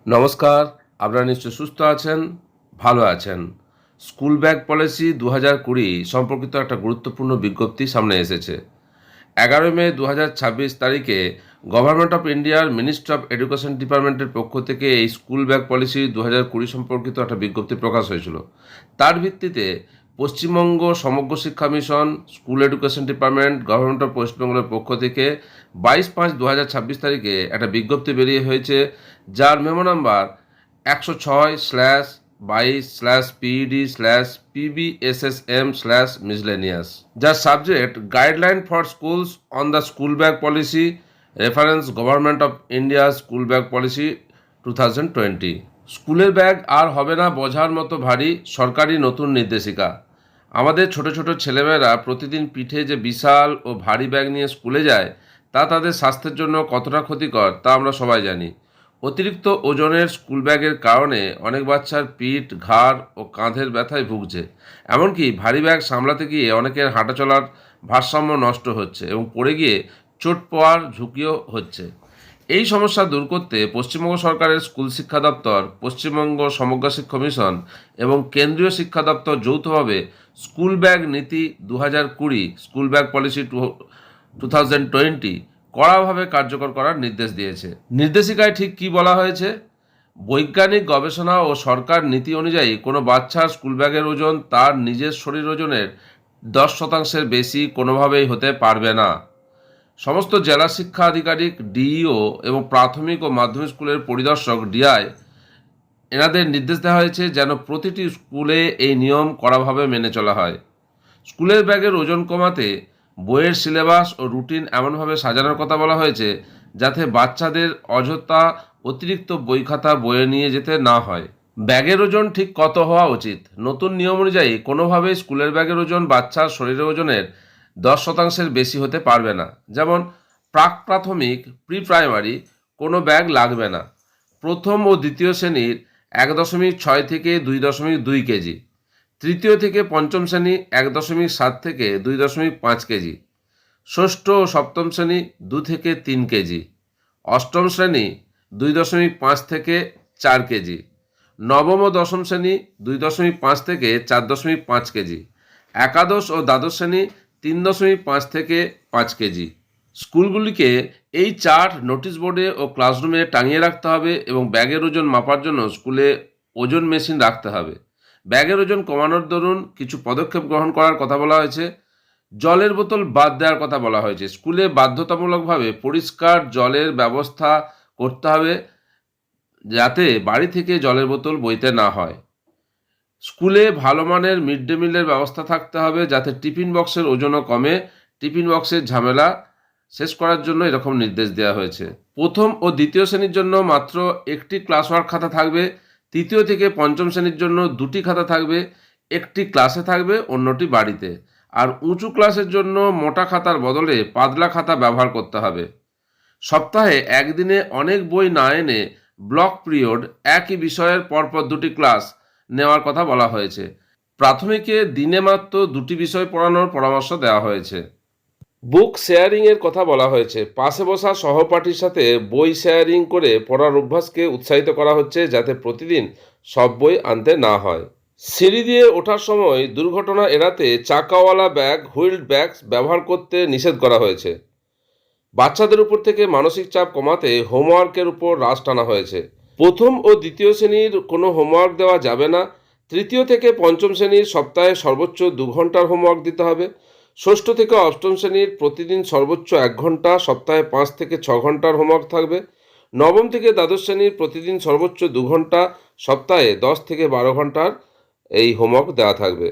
নমস্কার। আপনারা নিশ্চয়ই সুস্থ আছেন, ভালো আছেন। স্কুল ব্যাগ পলিসি ২০২০ সম্পর্কিত একটা গুরুত্বপূর্ণ বিজ্ঞপ্তি সামনে এসেছে। ১১ মে ২০২৬ তারিখে গভর্নমেন্ট অফ ইন্ডিয়ার মিনিস্ট্রি অফ এডুকেশন ডিপার্টমেন্টের পক্ষ থেকে এই স্কুল ব্যাগ পলিসি ২০২০ সম্পর্কিত একটা বিজ্ঞপ্তি প্রকাশ হয়েছিল। তার ভিত্তিতে পশ্চিমবঙ্গ সমগ্র শিক্ষা mission, school education department, government of West বেঙ্গলের পক্ষ থেকে ২২/৫/২০২৬ তারিখে একটা বিজ্ঞপ্তি বেরিয়ে হয়েছে, যার মেমো নাম্বার ১০৬/22/PED/PBSSM/miscellaneous, যার subject guideline for schools on the school bag policy, reference government of India school bag policy 2020। স্কুলের ব্যাগ আর হবে না বোঝার মতো ভারী, সরকারি নতুন নির্দেশিকা। আমাদের ছোট ছোট ছেলেমেয়েরা প্রতিদিন পিঠে যে বিশাল ও ভারী ব্যাগ নিয়ে স্কুলে যায়, তা তাদের স্বাস্থ্যের জন্য কতটা ক্ষতিকর তা আমরা সবাই জানি। অতিরিক্ত ওজনের স্কুল ব্যাগের কারণে অনেক বাচ্চার পিঠ, ঘাড় ও কাঁধের ব্যথায় ভুগছে। এমনকি ভারী ব্যাগ সামলাতে গিয়ে অনেকের হাঁটা চলার ভারসাম্য নষ্ট হচ্ছে এবং পড়ে গিয়ে চোট পাওয়ার ঝুঁকিও হচ্ছে। এই সমস্যা দূর করতে পশ্চিমবঙ্গ সরকারের স্কুল শিক্ষা দপ্তর, পশ্চিমবঙ্গ সমগ্র শিক্ষা মিশন এবং কেন্দ্রীয় শিক্ষা দপ্তর যৌথভাবে স্কুল ব্যাগ নীতি ২০২০, স্কুল ব্যাগ পলিসি 2020 কড়াভাবে কার্যকর করার নির্দেশ দিয়েছে। নির্দেশিকায় ঠিক কী বলা হয়েছে? বৈজ্ঞানিক গবেষণা ও সরকার নীতি অনুযায়ী কোনো বাচ্চার স্কুল ব্যাগের ওজন তার নিজের শরীর ওজনের 10% বেশি কোনোভাবেই হতে পারবে না। সমস্ত জেলা শিক্ষা আধিকারিক, ডিইও এবং প্রাথমিক ও মাধ্যমিক স্কুলের পরিদর্শক, ডিআই, এনাদের নির্দেশ দেওয়া হয়েছে যেন প্রতিটি স্কুলে এই নিয়ম কড়াভাবে মেনে চলা হয়। স্কুলের ব্যাগের ওজন কমাতে বইয়ের সিলেবাস ও রুটিন এমনভাবে সাজানোর কথা বলা হয়েছে যাতে বাচ্চাদের অযথা অতিরিক্ত বই খাতা বয়ে নিয়ে যেতে না হয়। ব্যাগের ওজন ঠিক কত হওয়া উচিত? নতুন নিয়ম অনুযায়ী কোনোভাবেই স্কুলের ব্যাগের ওজন বাচ্চার শরীরের ওজনের 10% বেশি হতে পারবে না। যেমন প্রাক প্রাথমিক, প্রি প্রাইমারি কোনো ব্যাগ লাগবে না। প্রথম ও দ্বিতীয় শ্রেণীর 1.6 থেকে 2.2 কেজি, তৃতীয় থেকে পঞ্চম শ্রেণী 1.7 থেকে 2.5 কেজি, ষষ্ঠ ও সপ্তম শ্রেণী 2 থেকে 3 কেজি, অষ্টম শ্রেণী 2.5 থেকে 4 কেজি, নবম ও দশম শ্রেণী 2.5 থেকে 4.5 কেজি, একাদশ ও দ্বাদশ শ্রেণী 3.5 থেকে 5 কেজি। স্কুলগুলিকে এই চার্ট নোটিশ বোর্ডে ও ক্লাসরুমে টাঙিয়ে রাখতে হবে এবং ব্যাগের ওজন মাপার জন্য স্কুলে ওজন মেশিন রাখতে হবে। ব্যাগের ওজন কমানোর দরুন কিছু পদক্ষেপ গ্রহণ করার কথা বলা হয়েছে। জলের বোতল বাদ দেওয়ার কথা বলা হয়েছে। স্কুলে বাধ্যতামূলকভাবে পরিষ্কার জলের ব্যবস্থা করতে হবে যাতে বাড়ি থেকে জলের বোতল বইতে না হয়। স্কুলে ভালো মানের মিড ডে মিলের ব্যবস্থা থাকতে হবে যাতে টিফিন বক্সের ওজনও কমে। টিফিন বক্সের ঝামেলা শেষ করার জন্য এরকম নির্দেশ দেওয়া হয়েছে। প্রথম ও দ্বিতীয় শ্রেণীর জন্য মাত্র একটি ক্লাস ওয়ার্ক খাতা থাকবে। তৃতীয় থেকে পঞ্চম শ্রেণীর জন্য 2টি খাতা থাকবে, একটি ক্লাসে থাকবে, অন্যটি বাড়িতে। আর উঁচু ক্লাসের জন্য মোটা খাতার বদলে পাতলা খাতা ব্যবহার করতে হবে। সপ্তাহে একদিনে অনেক বই না এনে ব্লক পিরিয়ড একই বিষয়ের পরপর 2টি ক্লাস নেওয়ার কথা বলা হয়েছে। প্রাথমিকে দিনে মাত্র 2টি বিষয় পড়ানোর পরামর্শ দেওয়া হয়েছে। বুক শেয়ারিংয়ের কথা বলা হয়েছে। পাশে বসা সহপাঠীর সাথে বই শেয়ারিং করে পড়ার অভ্যাসকে উৎসাহিত করা হচ্ছে যাতে প্রতিদিন সব বই আনতে না হয়। সিঁড়ি দিয়ে ওঠার সময় দুর্ঘটনা এড়াতে চাকাওয়ালা ব্যাগ, হুইলড ব্যাগস ব্যবহার করতে নিষেধ করা হয়েছে। বাচ্চাদের উপর থেকে মানসিক চাপ কমাতে হোমওয়ার্কের উপর রাশ টানা হয়েছে। প্রথম ও দ্বিতীয় শ্রেণীর কোনো হোমওয়ার্ক দেওয়া যাবে না। তৃতীয় থেকে পঞ্চম শ্রেণীর সপ্তাহে সর্বোচ্চ 2 ঘন্টার হোমওয়ার্ক দিতে হবে। ষষ্ঠ থেকে অষ্টম শ্রেণীর প্রতিদিন সর্বোচ্চ 1 ঘন্টা, সপ্তাহে 5 থেকে 6 ঘন্টার হোমওয়ার্ক থাকবে। নবম থেকে দ্বাদশ শ্রেণীর প্রতিদিন সর্বোচ্চ 2 ঘন্টা, সপ্তাহে 10 থেকে 12 ঘন্টার এই হোমওয়ার্ক দেওয়া থাকবে।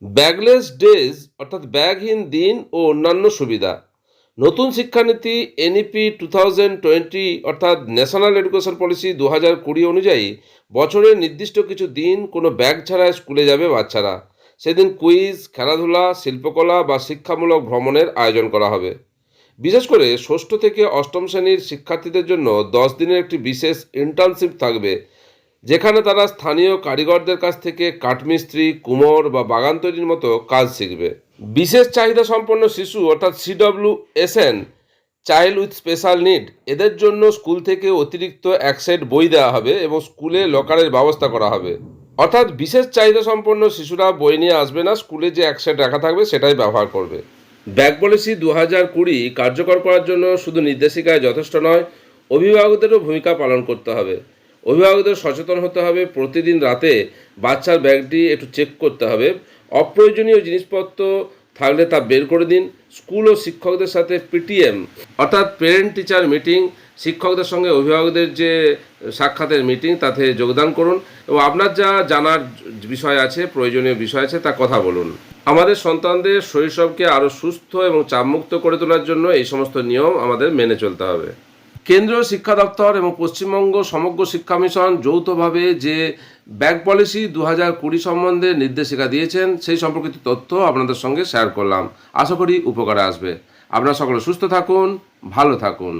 ব্যাগলেস ডেজ অর্থাৎ ব্যাগহীন দিন ও অন্যান্য সুবিধা। নতুন শিক্ষানীতি এনইপি 2020 অর্থাৎ ন্যাশনাল এডুকেশন পলিসি 2020 অনুযায়ী বছরের নির্দিষ্ট কিছু দিন কোনো ব্যাগ ছাড়া স্কুলে যাবে বাচ্চারা। সেদিন কুইজ, খেলাধুলা, শিল্পকলা বা শিক্ষামূলক ভ্রমণের আয়োজন করা হবে। বিশেষ করে ষষ্ঠ থেকে অষ্টম শ্রেণীর শিক্ষার্থীদের জন্য 10 দিনের একটি বিশেষ ইন্টার্নশিপ থাকবে, যেখানে তারা স্থানীয় কারিগরদের কাছ থেকে কাঠমিস্ত্রি, কুমোর বা বাগান তৈরির মতো কাজ শিখবে। বিশেষ চাহিদা সম্পন্ন শিশু অর্থাৎ CWSN child with special need এদের জন্য স্কুল থেকে অতিরিক্ত এক সেট বই দেওয়া হবে এবং স্কুলে লকারের ব্যবস্থা করা হবে। অর্থাৎ বিশেষ চাহিদা সম্পন্ন শিশুরা বই নিয়ে আসবে না, স্কুলে যে এক সেট রাখা থাকবে সেটাই ব্যবহার করবে। ব্যাগ পলিসি 2020 কার্যকর করার জন্য শুধু নির্দেশিকায় যথেষ্ট নয়, অভিভাবকদেরও ভূমিকা পালন করতে হবে। অভিভাবকদের সচেতন হতে হবে, প্রতিদিন রাতে বাচ্চার ব্যাগটি একটু চেক করতে হবে। অপ্রয়োজনীয় জিনিসপত্র থাকলে তা বের করে দিন। স্কুল ও শিক্ষকদের সাথে পিটিএম অর্থাৎ পেরেন্ট টিচার মিটিং, শিক্ষকদের সঙ্গে অভিভাবকদের যে সাক্ষাতের মিটিং তাতে যোগদান করুন এবং আপনার যা জানার বিষয় আছে, প্রয়োজনীয় বিষয় আছে তা কথা বলুন। আমাদের সন্তানদের শৈশবকে আরও সুস্থ এবং চাপমুক্ত করে তোলার জন্য এই সমস্ত নিয়ম আমাদের মেনে চলতে হবে। কেন্দ্রীয় শিক্ষা দপ্তর এবং পশ্চিমবঙ্গ সমগ্র শিক্ষা মিশন যৌথভাবে যে ব্যাগ পলিসি 2020 সম্বন্ধে নির্দেশিকা দিয়েছেন সেই সম্পর্কিত তথ্য আপনাদের সঙ্গে শেয়ার করলাম। আশা করি উপকারে আসবে। আপনারা সকলে সুস্থ থাকুন, ভালো থাকুন।